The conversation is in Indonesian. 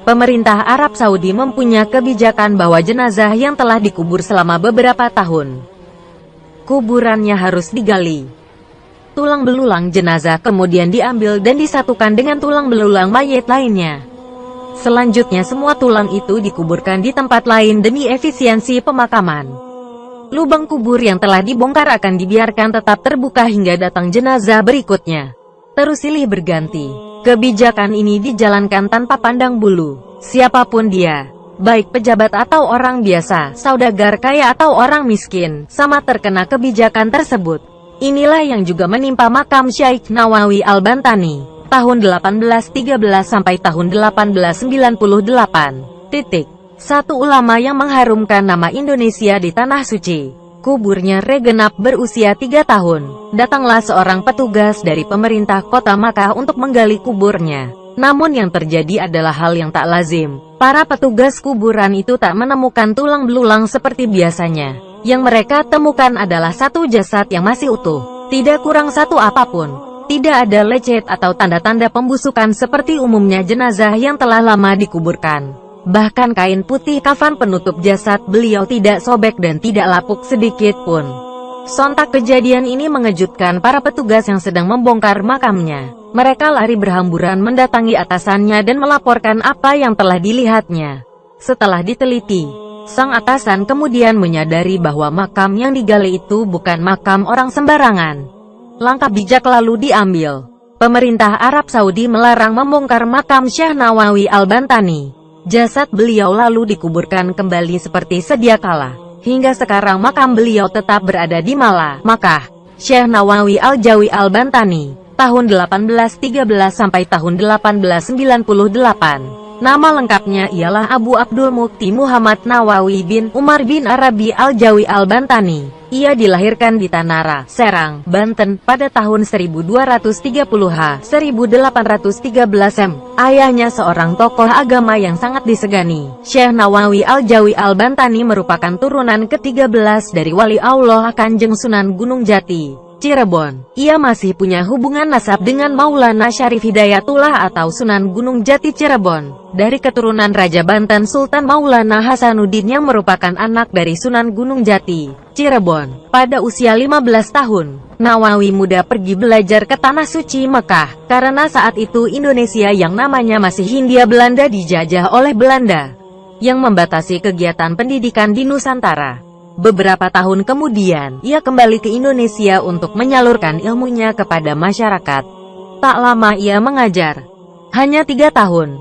Pemerintah Arab Saudi mempunyai kebijakan bahwa jenazah yang telah dikubur selama beberapa tahun, kuburannya harus digali. Tulang belulang jenazah kemudian diambil dan disatukan dengan tulang belulang mayat lainnya. Selanjutnya semua tulang itu dikuburkan di tempat lain demi efisiensi pemakaman. Lubang kubur yang telah dibongkar akan dibiarkan tetap terbuka hingga datang jenazah berikutnya. Terus silih berganti. Kebijakan ini dijalankan tanpa pandang bulu. Siapapun dia, baik pejabat atau orang biasa, saudagar kaya atau orang miskin, sama terkena kebijakan tersebut. Inilah yang juga menimpa makam Syekh Nawawi Al-Bantani, tahun 1813 sampai tahun 1898. Satu ulama yang mengharumkan nama Indonesia di Tanah Suci. Kuburnya regenap berusia 3 tahun. Datanglah seorang petugas dari pemerintah kota Makkah untuk menggali kuburnya. Namun yang terjadi adalah hal yang tak lazim. Para petugas kuburan itu tak menemukan tulang belulang seperti biasanya. Yang mereka temukan adalah satu jasad yang masih utuh. Tidak kurang satu apapun. Tidak ada lecet atau tanda-tanda pembusukan seperti umumnya jenazah yang telah lama dikuburkan. Bahkan kain putih kafan penutup jasad beliau tidak sobek dan tidak lapuk sedikit pun. Sontak kejadian ini mengejutkan para petugas yang sedang membongkar makamnya. Mereka lari berhamburan mendatangi atasannya dan melaporkan apa yang telah dilihatnya. Setelah diteliti, sang atasan kemudian menyadari bahwa makam yang digali itu bukan makam orang sembarangan. Langkah bijak lalu diambil. Pemerintah Arab Saudi melarang membongkar makam Syekh Nawawi Al-Bantani. Jasad beliau lalu dikuburkan kembali seperti sedia kala. Hingga sekarang makam beliau tetap berada di Makkah. Syekh Nawawi Al-Jawi Al-Bantani, tahun 1813 sampai tahun 1898. Nama lengkapnya ialah Abu Abdul Mukti Muhammad Nawawi bin Umar bin Arabi Al-Jawi Al-Bantani. Ia dilahirkan di Tanara, Serang, Banten, pada tahun 1230 1813 m. Ayahnya seorang tokoh agama yang sangat disegani. Syekh Nawawi Al-Jawi Al-Bantani merupakan turunan ke-13 dari Wali Allah Kanjeng Sunan Gunung Jati, Cirebon. Ia masih punya hubungan nasab dengan Maulana Syarif Hidayatullah atau Sunan Gunung Jati Cirebon, dari keturunan Raja Banten Sultan Maulana Hasanuddin yang merupakan anak dari Sunan Gunung Jati, Cirebon. Pada usia 15 tahun, Nawawi muda pergi belajar ke Tanah Suci Mekah, karena saat itu Indonesia yang namanya masih Hindia Belanda dijajah oleh Belanda, yang membatasi kegiatan pendidikan di Nusantara. Beberapa tahun kemudian, ia kembali ke Indonesia untuk menyalurkan ilmunya kepada masyarakat. Tak lama ia mengajar. Hanya 3 tahun.